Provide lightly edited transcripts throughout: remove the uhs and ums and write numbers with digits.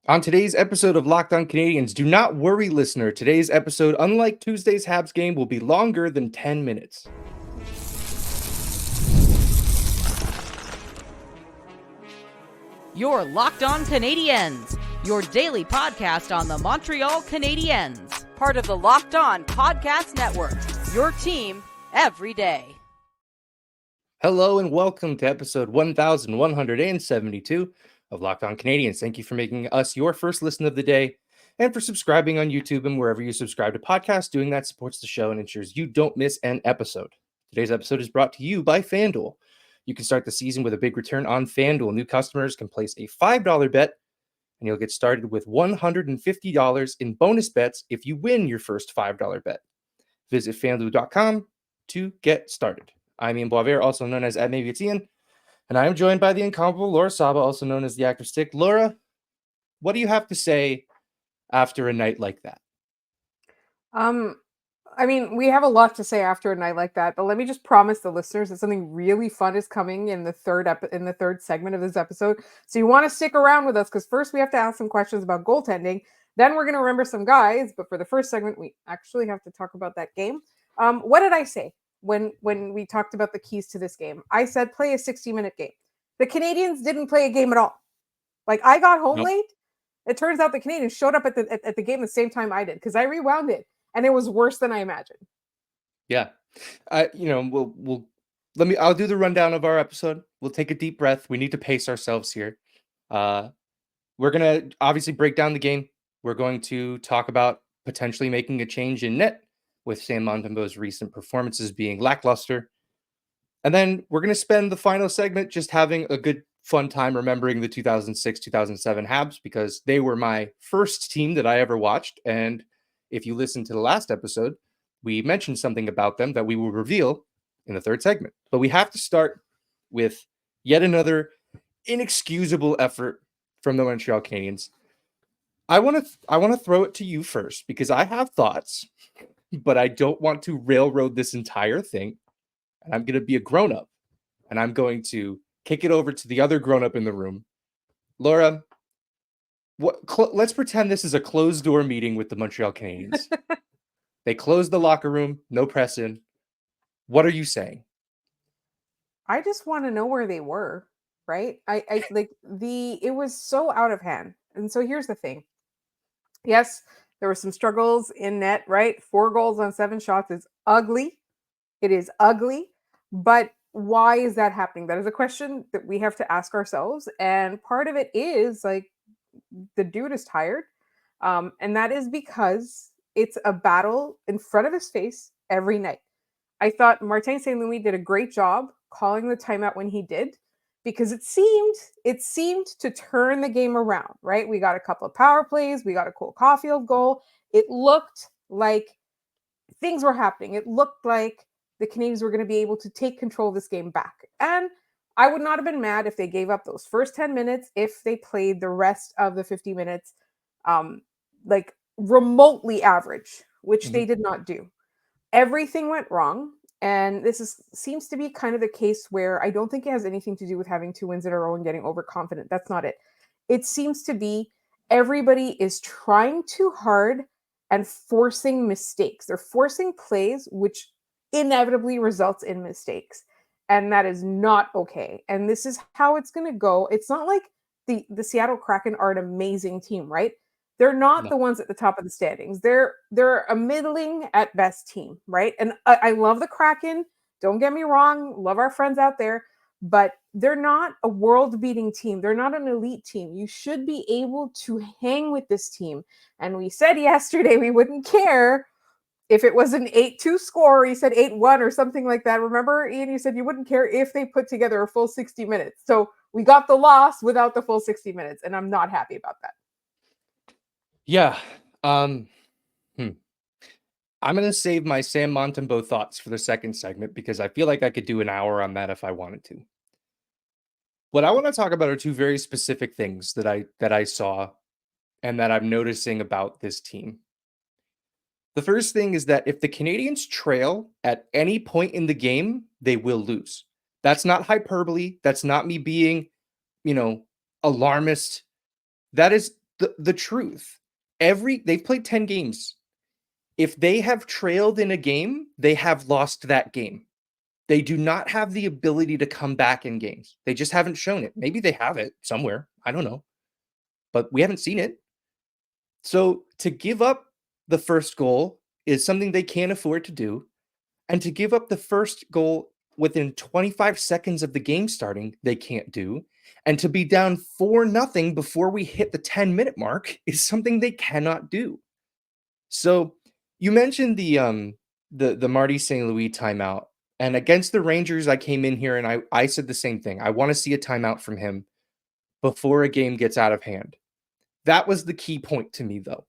On today's episode of Locked On Canadiens, do not worry, listener. Today's episode, unlike Tuesday's Habs game, will be longer than 10 minutes. You're Locked On Canadiens, your daily podcast on the Montreal Canadiens, part of the Locked On Podcast Network, your team every day. Hello and welcome to episode 1172 of Locked On Canadiens. Thank you for making us your first listen of the day and for subscribing on YouTube and wherever you subscribe to podcasts. Doing that supports the show and ensures you don't miss an episode. Today's episode is brought to you by FanDuel. You can start the season with a big return on FanDuel. New customers can place a $5 bet and you'll get started with $150 in bonus bets if you win your first $5 bet. Visit FanDuel.com to get started. I'm Ian Boisvert, also known as Maybe It's Ian, and I am joined by the incomparable Laura Saba, also known as the Active Stick. Laura, what do you have to say after a night like that? We have a lot to say after a night like that, but let me just promise the listeners that something really fun is coming in the third segment of this episode. So you want to stick around with us because first we have to ask some questions about goaltending. Then we're going to remember some guys, but for the first segment, we actually have to talk about that game. What did I say when we talked about the keys to this game? I said play a 60-minute game. The Canadiens didn't play a game at all. Like, I got home late. It turns out the Canadiens showed up at the game the same time I did because I rewound it. And it was worse than I imagined. Yeah. I'll do the rundown of our episode. We'll take a deep breath. We need to pace ourselves here. We're going to obviously break down the game. We're going to talk about potentially making a change in net with Sam Montembeault's recent performances being lackluster. And then we're going to spend the final segment just having a good fun time remembering the 2006-2007 Habs because they were my first team that I ever watched. And if you listen to the last episode, we mentioned something about them that we will reveal in the third segment. But we have to start with yet another inexcusable effort from the Montreal Canadiens. I want to throw it to you first because I have thoughts, but I don't want to railroad this entire thing. And I'm going to be a grown-up, and I'm going to kick it over to the other grown-up in the room. Laura, let's pretend this is a closed-door meeting with the Montreal Canadiens. They closed the locker room, no press in. What are you saying? I just want to know where they were, right? It was so out of hand. And so here's the thing. Yes, there were some struggles in net, right? 4 goals on 7 shots is ugly. It is ugly. But why is that happening? That is a question that we have to ask ourselves. And part of it is like, the dude is tired. And that is because it's a battle in front of his face every night. I thought Martin St. Louis did a great job calling the timeout when he did, because it seemed to turn the game around, right? We got a couple of power plays. We got a Cole Caulfield goal. It looked like things were happening. It looked like the Canadiens were going to be able to take control of this game back. And I would not have been mad if they gave up those first 10 minutes, if they played the rest of the 50 minutes remotely average, which they did not do. Everything went wrong. And this seems to be kind of the case where I don't think it has anything to do with having 2 wins in a row and getting overconfident. That's not it. It seems to be everybody is trying too hard and forcing mistakes. They're forcing plays, which inevitably results in mistakes. And that is not okay. And this is how it's going to go. It's not like the Seattle Kraken are an amazing team, right? They're not the ones at the top of the standings. They're a middling at best team, right? And I love the Kraken. Don't get me wrong. Love our friends out there. But they're not a world-beating team. They're not an elite team. You should be able to hang with this team. And we said yesterday we wouldn't care if it was an 8-2 score, or you said 8-1 or something like that. Remember, Ian, you said you wouldn't care if they put together a full 60 minutes. So we got the loss without the full 60 minutes, and I'm not happy about that. Yeah. I'm going to save my Sam Montembeault thoughts for the second segment because I feel like I could do an hour on that if I wanted to. What I want to talk about are 2 very specific things that I saw and that I'm noticing about this team. The first thing is that if the Canadiens trail at any point in the game, they will lose. That's not hyperbole. That's not me being, alarmist. That is the truth. They've played 10 games. If they have trailed in a game, they have lost that game. They do not have the ability to come back in games. They just haven't shown it. Maybe they have it somewhere. I don't know. But we haven't seen it. So to give up the first goal is something they can't afford to do. And to give up the first goal within 25 seconds of the game starting, they can't do. And to be down 4-0 before we hit the 10-minute mark is something they cannot do. So you mentioned the Marty St. Louis timeout. And against the Rangers, I came in here and I said the same thing. I want to see a timeout from him before a game gets out of hand. That was the key point to me, though.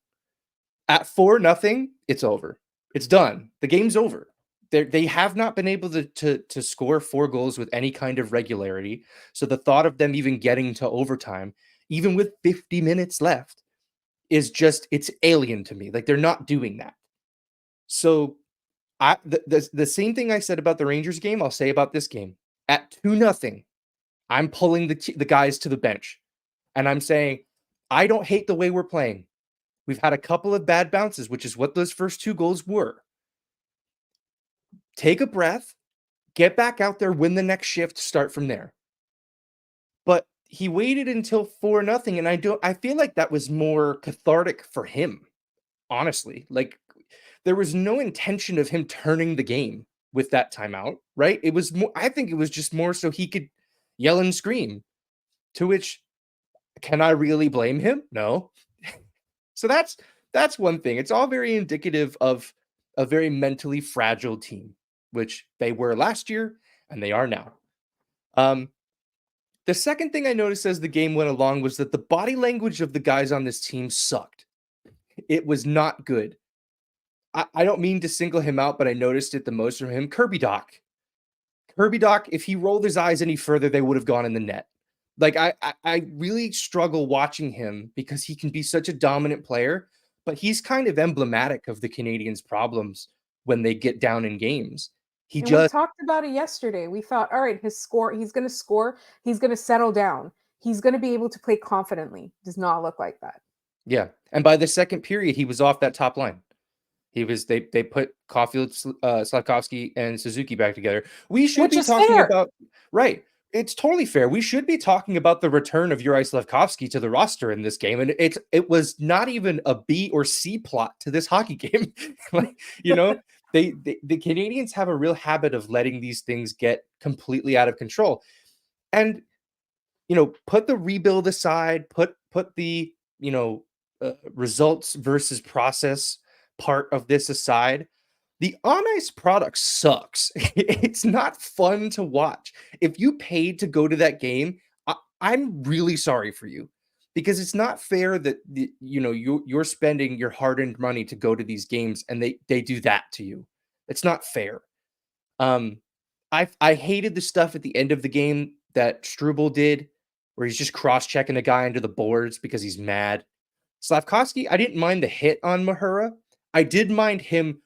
At 4-0, it's over. It's done. The game's over. They have not been able to score 4 goals with any kind of regularity. So the thought of them even getting to overtime, even with 50 minutes left, is just, it's alien to me. Like, they're not doing that. So the same thing I said about the Rangers game, I'll say about this game. At 2-0, I'm pulling the guys to the bench. And I'm saying, I don't hate the way we're playing. We've had a couple of bad bounces, which is what those first 2 goals were. Take a breath, get back out there, win the next shift, start from there. But he waited until 4-0, and I feel like that was more cathartic for him, honestly. Like, there was no intention of him turning the game with that timeout, right? It was more, I think it was just more so he could yell and scream. To which, can I really blame him? No. So that's one thing. It's all very indicative of a very mentally fragile team, which they were last year and they are now. The second thing I noticed as the game went along was that the body language of the guys on this team sucked. It was not good. I don't mean to single him out, but I noticed it the most from him. Kirby Dach, if he rolled his eyes any further, they would have gone in the net. Like, I really struggle watching him because he can be such a dominant player, but he's kind of emblematic of the Canadiens' problems when they get down in games. We talked about it yesterday. We thought, all right, he's going to score. He's going to settle down. He's going to be able to play confidently. Does not look like that. Yeah. And by the second period, he was off that top line. They put Caulfield, Slavkovsky, and Suzuki back together. We should be talking about, right. It's totally fair. We should be talking about the return of Juraj Slavkovsky to the roster in this game. And it was not even a B or C plot to this hockey game. Like, the Canadiens have a real habit of letting these things get completely out of control. And, put the rebuild aside, put the, results versus process part of this aside. The on-ice product sucks. It's not fun to watch. If you paid to go to that game, I'm really sorry for you, because it's not fair that you're spending your hard-earned money to go to these games and they do that to you. It's not fair. I hated the stuff at the end of the game that Struble did, where he's just cross-checking a guy under the boards because he's mad. Slavkovsky, I didn't mind the hit on Mahura. I did mind him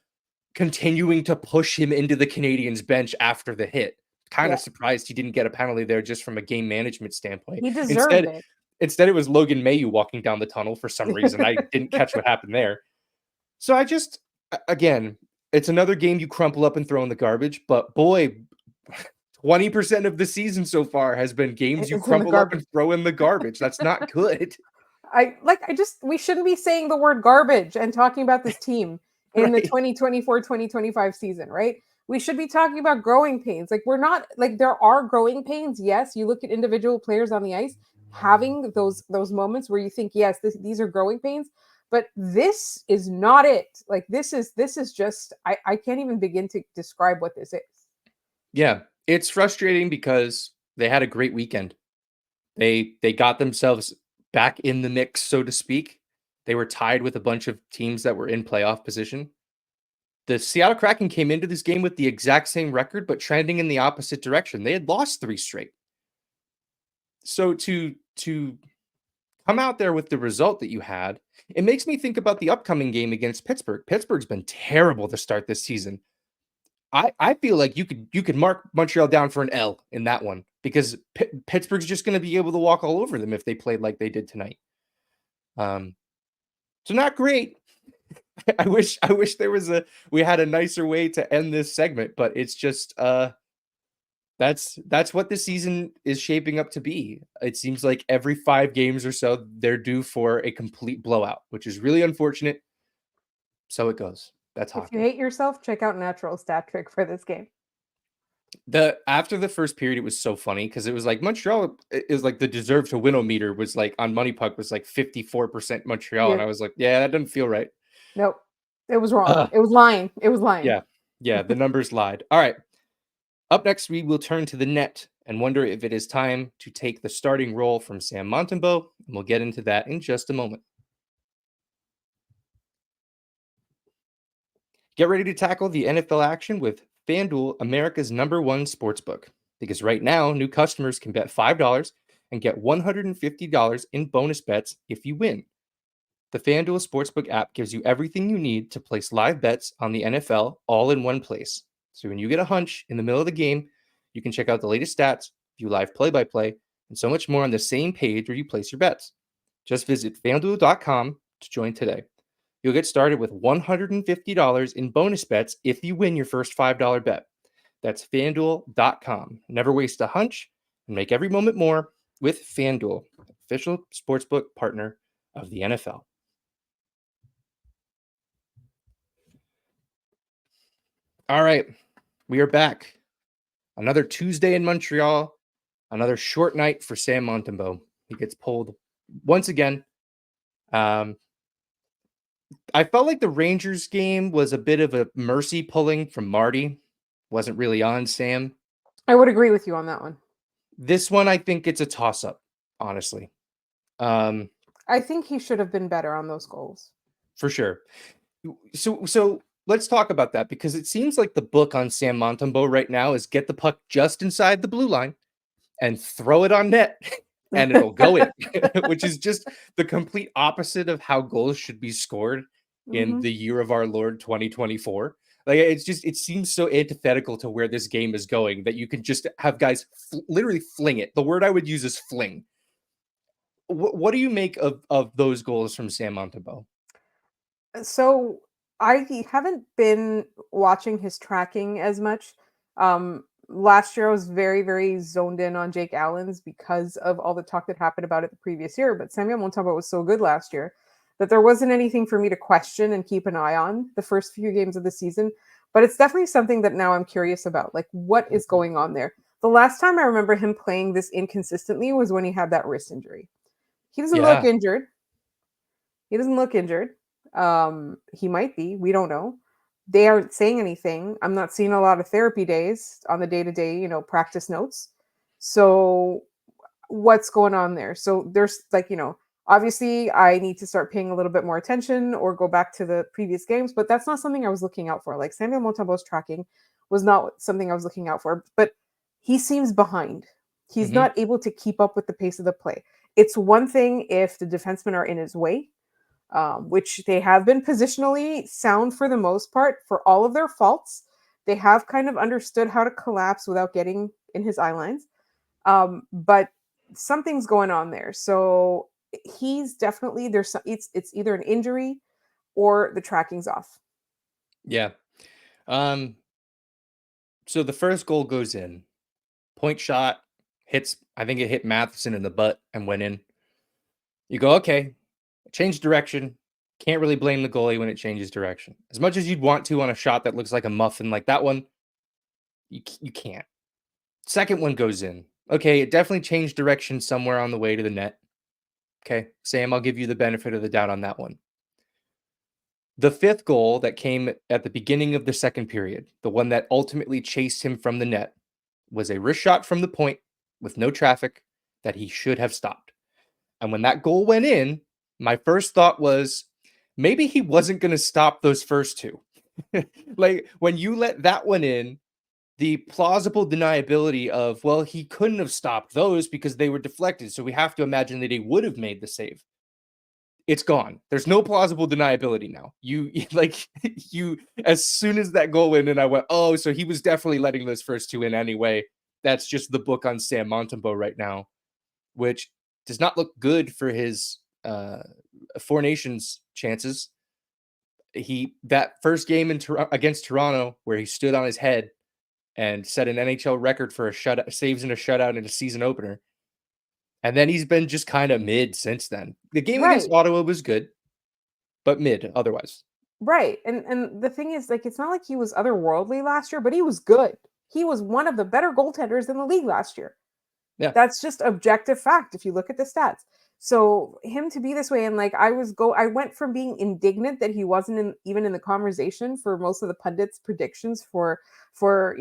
continuing to push him into the Canadiens bench after the hit. Kind of surprised he didn't get a penalty there just from a game management standpoint. He deserved it. Instead, it was Logan Mailloux walking down the tunnel for some reason. I didn't catch what happened there. So again, it's another game you crumple up and throw in the garbage. But boy, 20% of the season so far has been games you crumple up and throw in the garbage. That's not good. We shouldn't be saying the word garbage and talking about this team in the 2024-2025 season, right? We should be talking about growing pains. Like, we're not, like, there are growing pains. Yes, you look at individual players on the ice having those moments where you think, yes, these are growing pains, but this is not it. Like, this is just, I can't even begin to describe what this is. Yeah, it's frustrating because they had a great weekend. They got themselves back in the mix, so to speak. They were tied with a bunch of teams that were in playoff position. The Seattle Kraken came into this game with the exact same record, but trending in the opposite direction. They had lost 3 straight. So to come out there with the result that you had, it makes me think about the upcoming game against Pittsburgh. Pittsburgh's been terrible to start this season. I feel like you could mark Montreal down for an L in that one, because Pittsburgh's just going to be able to walk all over them if they played like they did tonight. So not great. I wish we had a nicer way to end this segment, but it's just that's what the season is shaping up to be. It seems like every 5 games or so they're due for a complete blowout, which is really unfortunate. So it goes. That's If you hockey. hate yourself, check out Natural Stat Trick for this game. After the first period, it was so funny because it was like Montreal is like the deserve to win meter was like on Money Puck was like 54% Montreal. Yeah. And I was like, yeah, that doesn't feel right. Nope. It was wrong. Ugh. It was lying. It was lying. Yeah. Yeah. The numbers lied. All right. Up next, we will turn to the net and wonder if it is time to take the starting role from Sam Montembeault. And we'll get into that in just a moment. Get ready to tackle the NFL action with FanDuel, America's #1 sportsbook. Because right now, new customers can bet $5 and get $150 in bonus bets if you win. The FanDuel Sportsbook app gives you everything you need to place live bets on the NFL all in one place. So when you get a hunch in the middle of the game, you can check out the latest stats, view live play-by-play, and so much more on the same page where you place your bets. Just visit FanDuel.com to join today. You'll get started with $150 in bonus bets if you win your first $5 bet. That's FanDuel.com. Never waste a hunch and make every moment more with FanDuel, official sportsbook partner of the NFL. All right, we are back. Another Tuesday in Montreal, another short night for Sam Montembeault. He gets pulled once again. I felt like the Rangers game was a bit of a mercy pulling from Marty. Wasn't really on Sam. I would agree with you on that one. This one, I think it's a toss-up, honestly. I think he should have been better on those goals. For sure. So let's talk about that because it seems like the book on Sam Montembeault right now is get the puck just inside the blue line and throw it on net and it'll go in, which is just the complete opposite of how goals should be scored in the year of our Lord 2024. Like it seems so antithetical to where this game is going that you can just have guys literally fling it. The word I would use is fling. What do you make of those goals from Sam Montembeault? So I haven't been watching his tracking as much. Last year I was very, very zoned in on Jake Allen's because of all the talk that happened about it the previous year. But Samuel Montembeault was so good last year that there wasn't anything for me to question and keep an eye on the first few games of the season. But it's definitely something that now I'm curious about. Like, what is going on there? The last time I remember him playing this inconsistently was when he had that wrist injury. He doesn't look Yeah. injured. He doesn't look injured. He might be. We don't know. They aren't saying anything. I'm not seeing a lot of therapy days on the day-to-day, practice notes. So what's going on there? So there's obviously I need to start paying a little bit more attention or go back to the previous games, but that's not something I was looking out for. Like Samuel Montembeault's tracking was not something I was looking out for, but he seems behind. He's not able to keep up with the pace of the play. It's one thing if the defensemen are in his way, which they have been positionally sound for the most part for all of their faults. They have kind of understood how to collapse without getting in his eye lines. But something's going on there. So he's definitely it's either an injury or the tracking's off. Yeah. So the first goal goes in. Point shot hits, I think it hit Matheson in the butt and went in. You go, okay, change direction. Can't really blame the goalie when it changes direction. As much as you'd want to on a shot that looks like a muffin like that one, you can't. Second one goes in. Okay, it definitely changed direction somewhere on the way to the net. Okay, Sam, I'll give you the benefit of the doubt on that one. The fifth goal that came at the beginning of the second period, the one that ultimately chased him from the net, was a wrist shot from the point with no traffic that he should have stopped. And when that goal went in, my first thought was maybe he wasn't going to stop those first two. Like when you let that one in, the plausible deniability of, well, he couldn't have stopped those because they were deflected. So we have to imagine that he would have made the save. It's gone. There's no plausible deniability now. You as soon as that goal went in, I went, oh, so he was definitely letting those first two in anyway. That's just the book on Sam Montembeault right now, which does not look good for his Four Nations chances. That first game against Toronto where he stood on his head and set an NHL record for saves in a shutout in a season opener. And then he's been just kind of mid since then. The game against Ottawa was good, but mid otherwise. Right. And the thing is, like, it's not like he was otherworldly last year, but he was good. He was one of the better goaltenders in the league last year. Yeah. That's just objective fact if you look at the stats. So him to be this way, and like I went from being indignant that he wasn't even in the conversation for most of the pundits' predictions for Four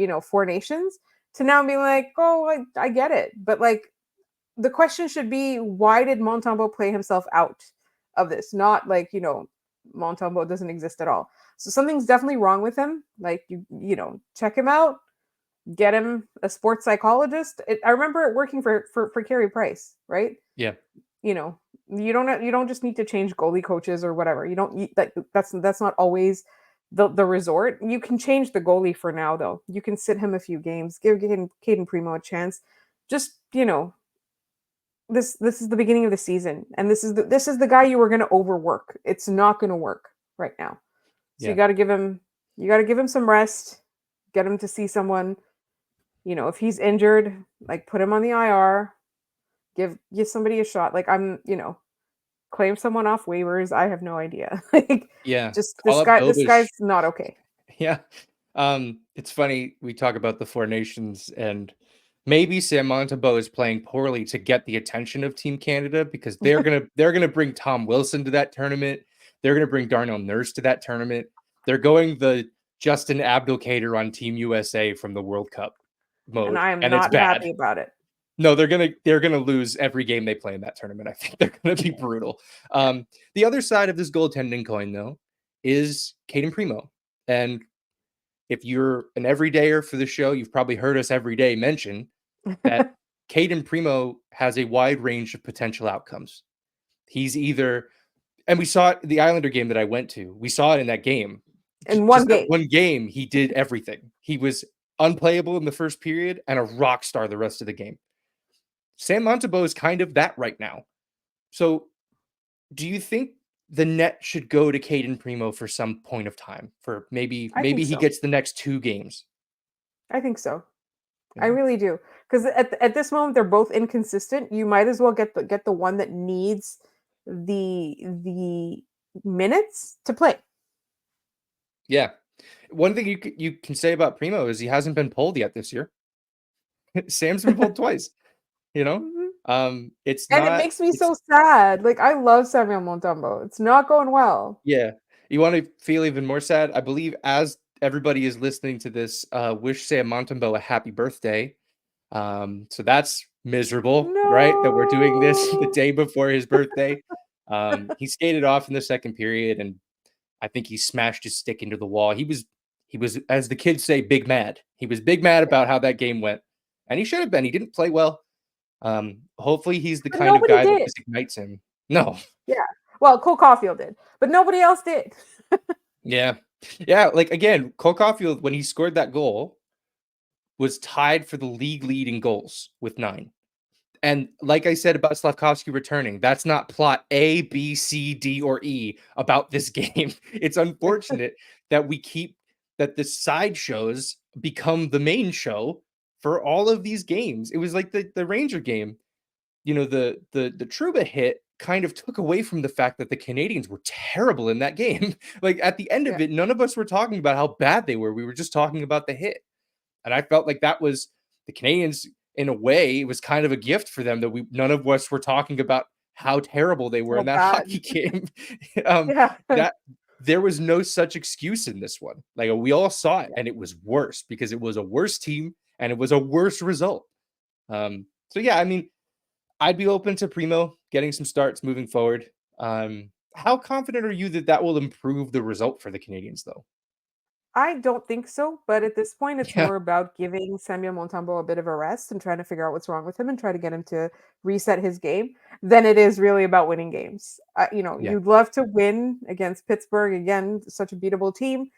Nations, to now being like, oh, I get it. But like the question should be, why did Montembeault play himself out of this? Not like, Montembeault doesn't exist at all. So something's definitely wrong with him. Like check him out. Get him a sports psychologist. I remember it working for Carey Price, right? Yeah. You don't just need to change goalie coaches or whatever. You don't that's not always the resort. You can change the goalie for now though. You can sit him a few games, give Cayden Primeau a chance. Just, this is the beginning of the season, and this is the guy you were going to overwork. It's not going to work right now. So you got to give him some rest, get him to see someone. If he's injured, like put him on the IR, give somebody a shot. Like claim someone off waivers. I have no idea. Like just this guy's not okay. Yeah. It's funny we talk about the Four Nations, and maybe Sam Montembeault is playing poorly to get the attention of Team Canada, because they're gonna bring Tom Wilson to that tournament. They're gonna bring Darnell Nurse to that tournament. They're going the Justin Abdelkader on Team USA from the World Cup mode, and I'm not it's bad. Happy about it. No, they're gonna lose every game they play in that tournament. I think they're gonna be brutal. The other side of this goaltending coin, though, is Cayden Primeau. And if you're an everydayer for the show, you've probably heard us every day mention that Cayden Primeau has a wide range of potential outcomes. He's either, and we saw it the Islander game that I went to. We saw it in that game. In one game, he did everything. He was unplayable in the first period and a rock star the rest of the game. Sam Montembeault is kind of that right now. So do you think the net should go to Cayden Primeau for some point of time? For maybe he gets the next 2 games? I think so. Yeah. I really do. Because at this moment, they're both inconsistent. You might as well get the one that needs the minutes to play. Yeah. One thing you can say about Primeau is he hasn't been pulled yet this year. Sam's been pulled twice. Mm-hmm. It makes me so sad. Like, I love Samuel Montembeault. It's not going well. Yeah. You want to feel even more sad? I believe as everybody is listening to this, wish Sam Montembeault a happy birthday. So that's miserable, right? That we're doing this the day before his birthday. He skated off in the second period, and I think he smashed his stick into the wall. He was, as the kids say, big mad. He was big mad about how that game went, and he should have been. He didn't play well. Hopefully he's the kind of guy that just ignites him. No. Yeah. Well, Cole Caulfield did, but nobody else did. Yeah. Like, again, Cole Caulfield, when he scored that goal, was tied for the league lead in goals with 9. And like I said about Slavkovsky returning, that's not plot A, B, C, D, or E about this game. It's unfortunate that the side shows become the main show for all of these games. It was like the Ranger game, the Trouba hit kind of took away from the fact that the Canadiens were terrible in that game. Like, at the end of it, none of us were talking about how bad they were. We were just talking about the hit. And I felt like that was the Canadiens, in a way. It was kind of a gift for them that none of us were talking about how terrible they were in that hockey game. That there was no such excuse in this one. Like, we all saw it, and it was worse because it was a worse team and it was a worse result. So yeah, I mean, I'd be open to Primeau getting some starts moving forward. How confident are you that will improve the result for the Canadiens, though? I don't think so, but at this point, it's more about giving Samuel Montembeault a bit of a rest and trying to figure out what's wrong with him and try to get him to reset his game than it is really about winning games. You'd love to win against Pittsburgh, again, such a beatable team.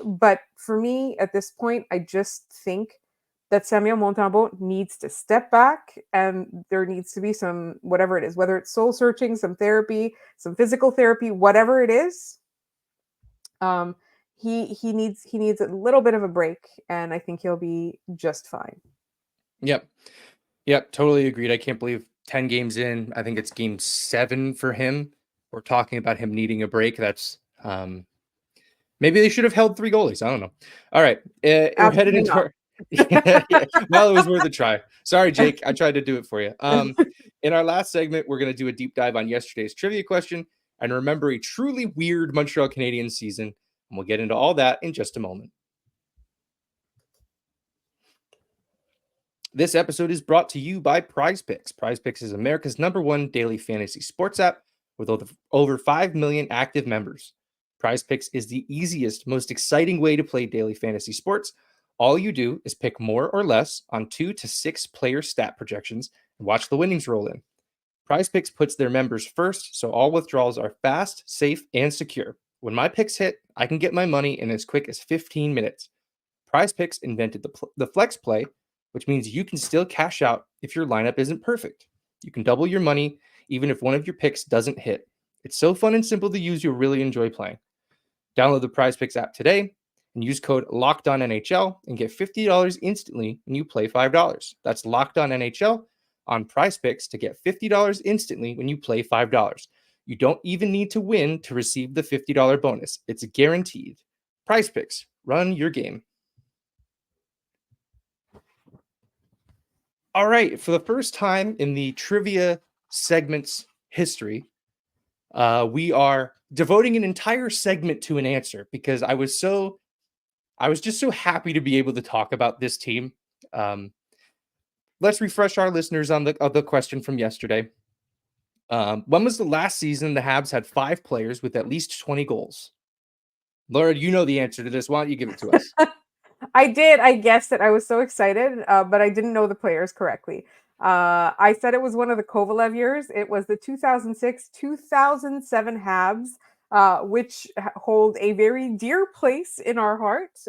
But for me, at this point, I just think that Samuel Montembeault needs to step back, and there needs to be some, whatever it is, whether it's soul searching, some therapy, some physical therapy, whatever it is. He needs a little bit of a break, and I think he'll be just fine. Yep. Yep. Totally agreed. I can't believe 10 games in, I think it's game 7 for him. We're talking about him needing a break. That's maybe they should have held 3 goalies. I don't know. All right. We're headed into our yeah. Well, it was worth a try. Sorry, Jake. I tried to do it for you. In our last segment, we're going to do a deep dive on yesterday's trivia question and remember a truly weird Montreal Canadiens season. And we'll get into all that in just a moment. This episode is brought to you by PrizePicks. PrizePicks is America's #1 daily fantasy sports app with over 5 million active members. PrizePicks is the easiest, most exciting way to play daily fantasy sports. All you do is pick more or less on 2 to 6 player stat projections and watch the winnings roll in. PrizePicks puts their members first, so all withdrawals are fast, safe, and secure. When my picks hit, I can get my money in as quick as 15 minutes. PrizePicks invented the flex play, which means you can still cash out if your lineup isn't perfect. You can double your money even if one of your picks doesn't hit. It's so fun and simple to use, you'll really enjoy playing. Download the PrizePicks app today and use code LOCKEDONNHL and get $50 instantly when you play $5. That's LOCKEDONNHL on PrizePicks to get $50 instantly when you play $5. You don't even need to win to receive the $50 bonus. It's guaranteed. PrizePicks, run your game. All right, for the first time in the trivia segment's history, we are devoting an entire segment to an answer because I was just so happy to be able to talk about this team. Let's refresh our listeners on the question from yesterday. When was the last season the Habs had 5 players with at least 20 goals? Laura, you know the answer to this. Why don't you give it to us? I did. I guessed it. I was so excited, but I didn't know the players correctly. I said it was one of the Kovalev years. It was the 2006-2007 Habs, which hold a very dear place in our heart.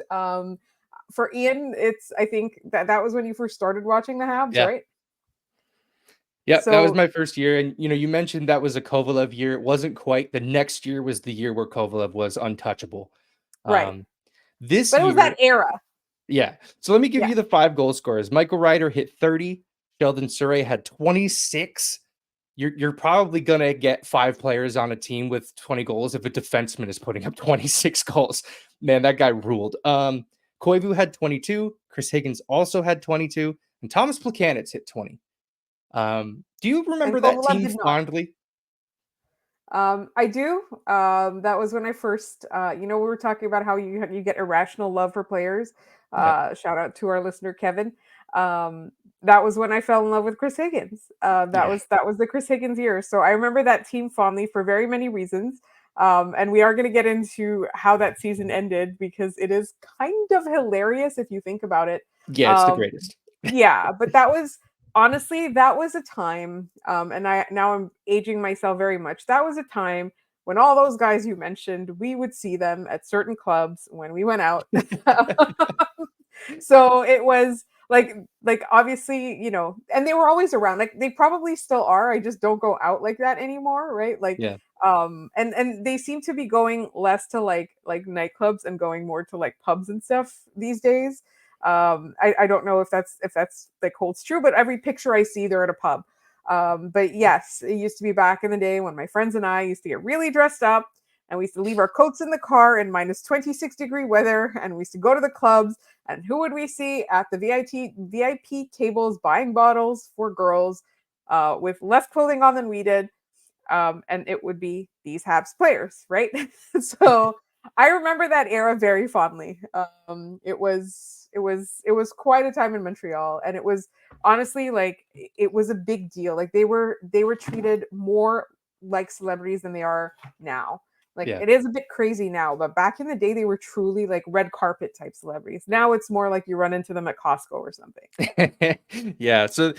For Ian, I think that was when you first started watching the Habs, right? Yeah, that was my first year. And, you mentioned that was a Kovalev year. It wasn't quite. The next year was the year where Kovalev was untouchable. Right. But it was that era. Yeah. So let me give you the 5 goal scorers. Michael Ryder hit 30. Sheldon Surrey had 26. You're probably going to get 5 players on a team with 20 goals if a defenseman is putting up 26 goals. Man, that guy ruled. Koivu had 22. Chris Higgins also had 22. And Thomas Plekanec hit 20. Do you remember that team fondly? I do. That was when I first, we were talking about how you get irrational love for players. Shout out to our listener, Kevin. That was when I fell in love with Chris Higgins. That was the Chris Higgins year. So I remember that team fondly for very many reasons. And we are going to get into how that season ended because it is kind of hilarious if you think about it. Yeah, it's the greatest. Yeah, but honestly, that was a time, and I'm aging myself very much. That was a time when all those guys you mentioned, we would see them at certain clubs when we went out. So it was like obviously, and they were always around. Like they probably still are. I just don't go out like that anymore, right? Like, yeah. And they seem to be going less to like nightclubs and going more to like pubs and stuff these days. I don't know if that's like holds true, but every picture I see, they're at a pub. But yes, it used to be back in the day when my friends and I used to get really dressed up and we used to leave our coats in the car in minus 26-degree weather. And we used to go to the clubs, and who would we see at the VIP tables buying bottles for girls, with less clothing on than we did. And it would be these Habs players, right? So I remember that era very fondly. It was quite a time in Montreal, and it was honestly like it was a big deal. Like they were treated more like celebrities than they are now. Like it is a bit crazy now, but back in the day they were truly like red carpet type celebrities. Now it's more like you run into them at Costco or something. Yeah, so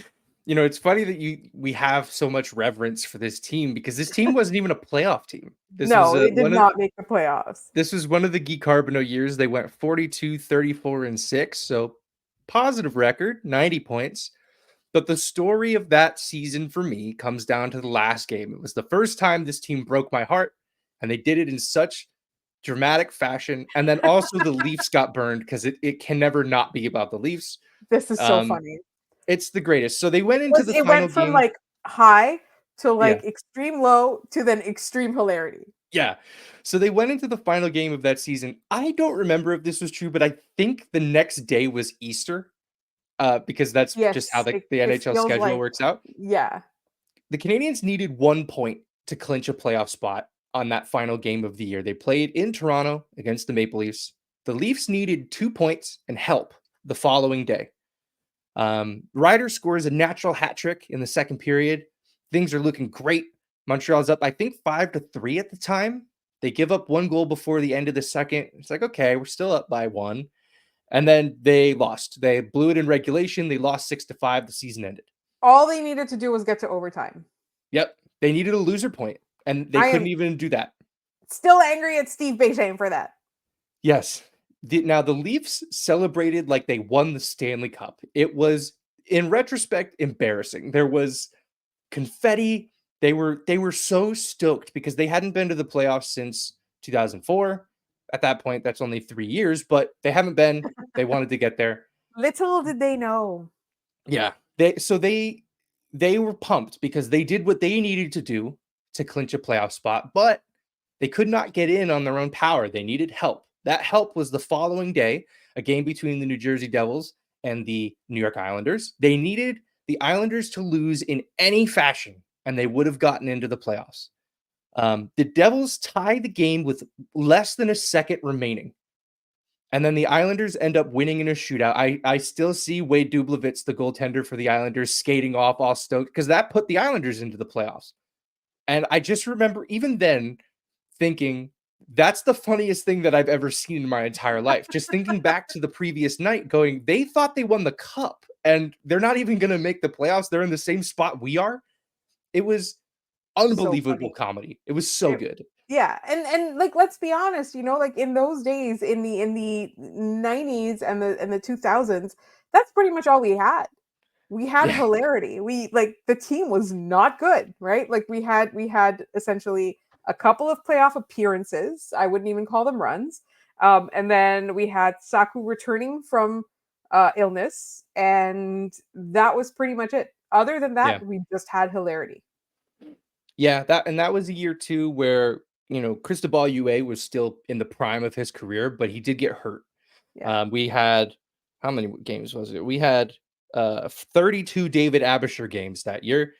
it's funny that we have so much reverence for this team because this team wasn't even a playoff team. It did not make the playoffs. This was one of the Guy Carbonneau years. They went 42, 34, and 6. So positive record, 90 points. But the story of that season for me comes down to the last game. It was the first time this team broke my heart, and they did it in such dramatic fashion. And then also the Leafs got burned because it can never not be about the Leafs. This is so funny. It's the greatest. So they went into the It final went from game. like high to like Yeah. extreme low to then extreme hilarity. Yeah. So they went into the final game of that season. I don't remember if this was true, but I think the next day was Easter. Because that's just how Yes, the it NHL feels schedule like, works out. yeah. The Canadiens needed 1 point to clinch a playoff spot on that final game of the year. They played in Toronto against the Maple Leafs. The Leafs needed 2 points and help the following day. Ryder scores a natural hat trick in the second period. Things are looking great. Montreal's up, I think, 5-3 at the time. They give up 1 goal before the end of the second. It's like, okay, we're still up by 1. And then they lost. They blew it in regulation. They lost 6-5. The season ended. All they needed to do was get to overtime. Yep. They needed a loser point, and they couldn't even do that. Still angry at Steve Bégin for that. Yes. Now, the Leafs celebrated like they won the Stanley Cup. It was, in retrospect, embarrassing. There was confetti. They were so stoked because they hadn't been to the playoffs since 2004. At that point, that's only 3 years, but they haven't been. They wanted to get there. Little did they know. Yeah. They were pumped because they did what they needed to do to clinch a playoff spot, but they could not get in on their own power. They needed help. That help was the following day, a game between the New Jersey Devils and the New York Islanders. They needed the Islanders to lose in any fashion, and they would have gotten into the playoffs. The Devils tie the game with less than a second remaining. And then the Islanders end up winning in a shootout. I still see Wade Dublovitz, the goaltender for the Islanders, skating off all stoked because that put the Islanders into the playoffs. And I just remember even then thinking, that's the funniest thing that I've ever seen in my entire life. Just thinking back to the previous night going, they thought they won the cup and they're not even going to make the playoffs. They're in the same spot we are. It was unbelievable comedy. It was so good. Yeah, and like let's be honest, like in those days in the 90s and the 2000s, that's pretty much all we had. We had hilarity. We like the team was not good, right? Like we had essentially a couple of playoff appearances. I wouldn't even call them runs. And then we had Saku returning from illness, and that was pretty much it. Other than that, we just had hilarity. Yeah, that was a year too where Cristobal Ue was still in the prime of his career, but he did get hurt. Yeah. We had, how many games was it? We had 32 David Abisher games that year.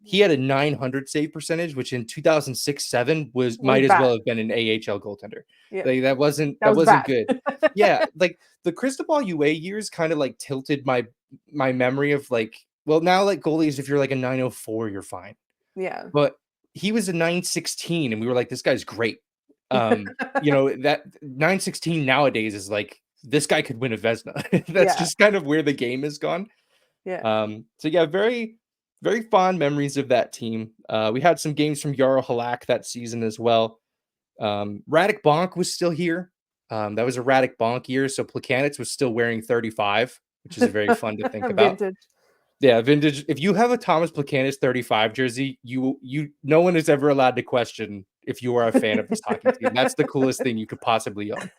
He had a 900 save percentage, which in 2006-07 might as well have been an AHL goaltender. Yeah. Like, that wasn't good. Yeah, like the Cristobal Ue years kind of like tilted my memory of like, well, now like goalies, if you're like a 904, you're fine. Yeah. But he was a 916 and we were like, this guy's great. That 916 nowadays is like, this guy could win a Vezina. That's just kind of where the game has gone. Yeah. So yeah, very, very fond memories of that team. We had some games from Jarl Halak that season as well. Radek Bonk was still here. That was a Radek Bonk year. So Plekanec was still wearing 35, which is very fun to think about. Vintage. Yeah, vintage. If you have a Thomas Plekanec 35 jersey, no one is ever allowed to question if you are a fan of this hockey team. That's the coolest thing you could possibly own.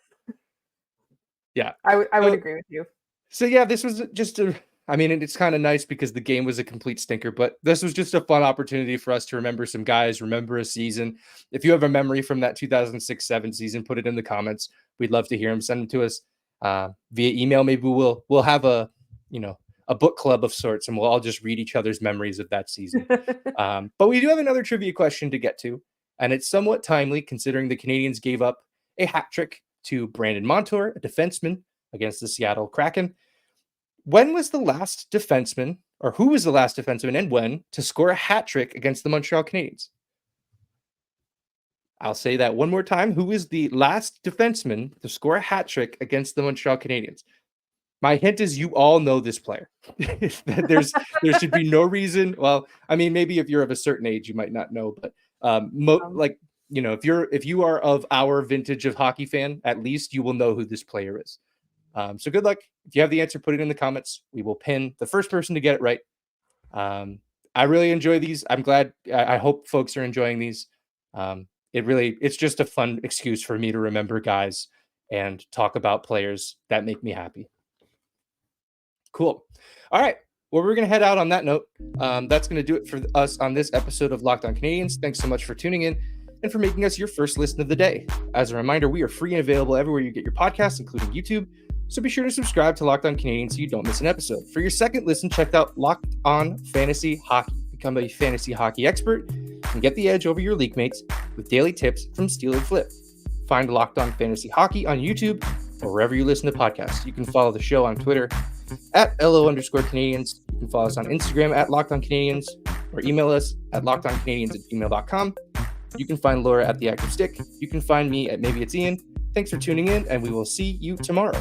Yeah, I would agree with you. So yeah, this was just it's kind of nice because the game was a complete stinker, but this was just a fun opportunity for us to remember some guys, remember a season. If you have a memory from that 2006-07 season, put it in the comments. We'd love to hear them. Send them to us via email. Maybe we'll have a book club of sorts, and we'll all just read each other's memories of that season. But we do have another trivia question to get to, and it's somewhat timely considering the Canadiens gave up a hat trick to Brandon Montour, a defenseman, against the Seattle Kraken. When was the last defenseman, or who was the last defenseman and when, to score a hat trick against the Montreal Canadiens? I'll say that one more time. Who is the last defenseman to score a hat trick against the Montreal Canadiens? My hint is you all know this player. There should be no reason. Well, I mean, maybe if you're of a certain age, you might not know, but if you are of our vintage of hockey fan, at least you will know who this player is. So good luck. If you have the answer, put it in the comments. We will pin the first person to get it right. I really enjoy these. I'm glad. I hope folks are enjoying these. It's just a fun excuse for me to remember guys and talk about players that make me happy. Cool. All right. Well, we're going to head out on that note. That's going to do it for us on this episode of Locked On Canadiens. Thanks so much for tuning in and for making us your first listen of the day. As a reminder, we are free and available everywhere you get your podcasts, including YouTube. So be sure to subscribe to Locked On Canadiens so you don't miss an episode. For your second listen, check out Locked On Fantasy Hockey. Become a fantasy hockey expert and get the edge over your league mates with daily tips from Steal and Flip. Find Locked On Fantasy Hockey on YouTube or wherever you listen to podcasts. You can follow the show on Twitter at @LO_Canadiens. You can follow us on Instagram at Locked On Canadiens or email us at lockedoncanadiens@gmail.com. You can find Laura at The Active Stick. You can find me at Maybe It's Ian. Thanks for tuning in, and we will see you tomorrow.